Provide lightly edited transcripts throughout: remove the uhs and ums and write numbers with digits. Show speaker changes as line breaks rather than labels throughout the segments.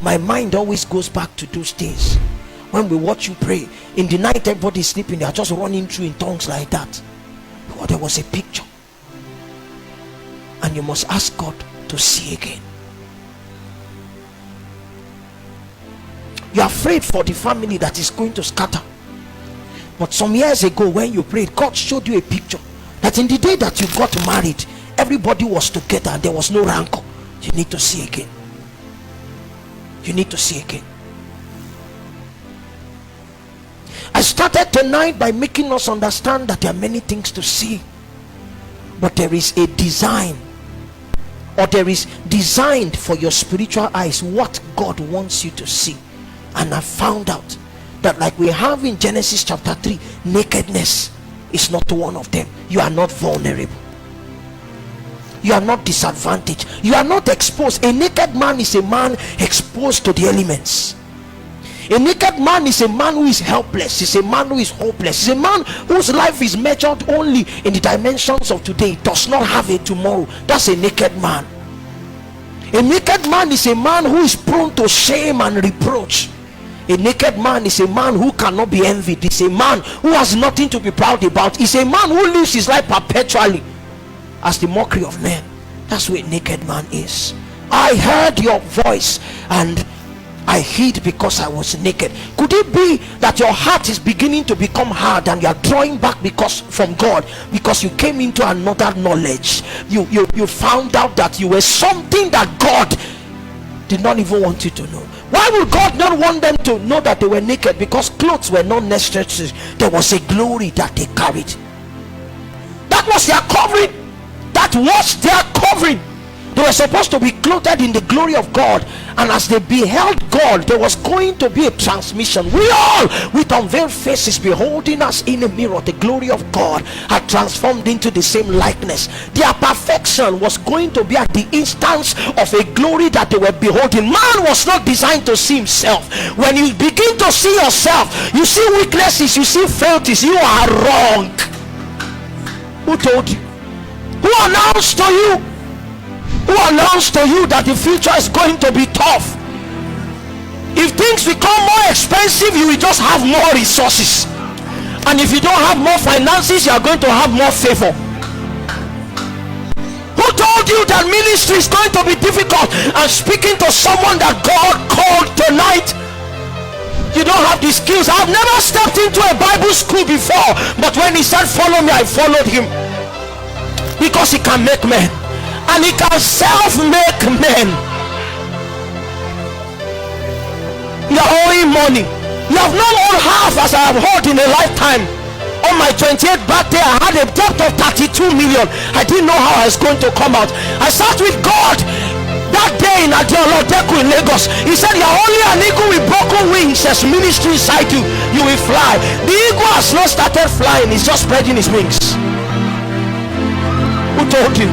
My mind always goes back to those days when we watch you pray. In the night, everybody's sleeping. They are just running through in tongues like that. But there was a picture. And you must ask God to see again. You are afraid for the family that is going to scatter. But some years ago when you prayed, God showed you a picture that in the day that you got married, everybody was together and there was no rancor. You need to see again. You need to see again. I started tonight by making us understand that there are many things to see, but there is a design, or there is designed for your spiritual eyes what God wants you to see. And I found out that, like we have in Genesis chapter 3, nakedness is not one of them. You are not vulnerable. You are not disadvantaged. You are not exposed. A naked man is a man exposed to the elements. A naked man is a man who is helpless. He's a man who is hopeless. He's a man whose life is measured only in the dimensions of today. He does not have a tomorrow. That's a naked man. A naked man is a man who is prone to shame and reproach. A naked man is a man who cannot be envied. He's a man who has nothing to be proud about. He's a man who lives his life perpetually as the mockery of men. That's what a naked man is. I heard your voice and I hid because I was naked. Could it be that your heart is beginning to become hard and you are drawing back from God because you came into another knowledge? You found out that you were something that God did not even want you to know. Why would God not want them to know that they were naked? Because clothes were not necessary. There was a glory that they carried. That was their covering. That was their covering. They were supposed to be clothed in the glory of God, and as they beheld God, there was going to be a transmission. We all, with unveiled faces, beholding us in a mirror, the glory of God had transformed into the same likeness. Their perfection was going to be at the instance of a glory that they were beholding. Man was not designed to see himself. When you begin to see yourself, you see weaknesses, you see frailties. You are wrong. Who told you? Who announced to you? Who announced to you that the future is going to be tough? If things become more expensive, you will just have more resources, and if you don't have more finances, you are going to have more favor. Who told you that ministry is going to be difficult? And speaking to someone that God called tonight, you don't have the skills. I've never stepped into a Bible school before, but when he said follow me, I followed him, because he can make men. And he can self-make men. You are owing money. You have not owed half as I have owed in a lifetime. On my 28th birthday, I had a debt of 32 million. I didn't know how I was going to come out. I sat with God that day in Toluwalogo in Lagos. He said, you are only an eagle with broken wings. There's ministry inside you. You will fly. The eagle has not started flying. He's just spreading his wings. Who told you?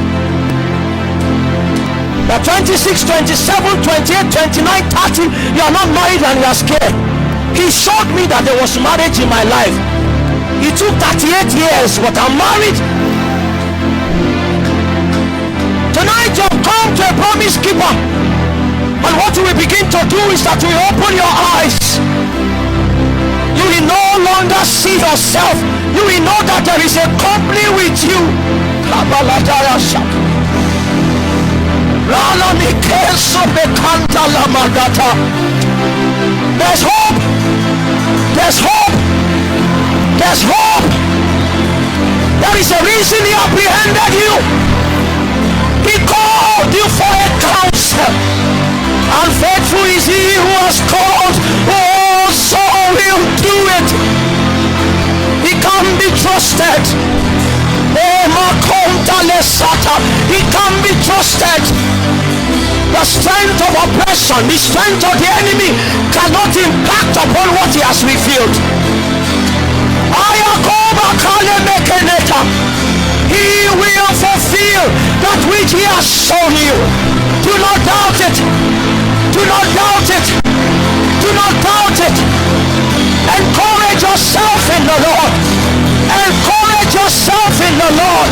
You're 26, 27, 28, 29, 30. You are not married and you are scared. He showed me that there was marriage in my life. It took 38 years, but I'm married. Tonight you have come to a promise keeper, and what you will begin to do is that you will open your eyes. You will no longer see yourself. You will know that there is a company with you. There's hope. There's hope. There's hope. There is a reason he apprehended you. He called you for a counsel, and faithful is he who has called. Oh, so will do it. He can be trusted. Oh, he can be trusted. The strength of oppression, the strength of the enemy cannot impact upon what he has revealed. He will fulfill that which he has shown you. Do not doubt it. Do not doubt it. Do not doubt it. Encourage yourself in the Lord. Encourage yourself in the Lord.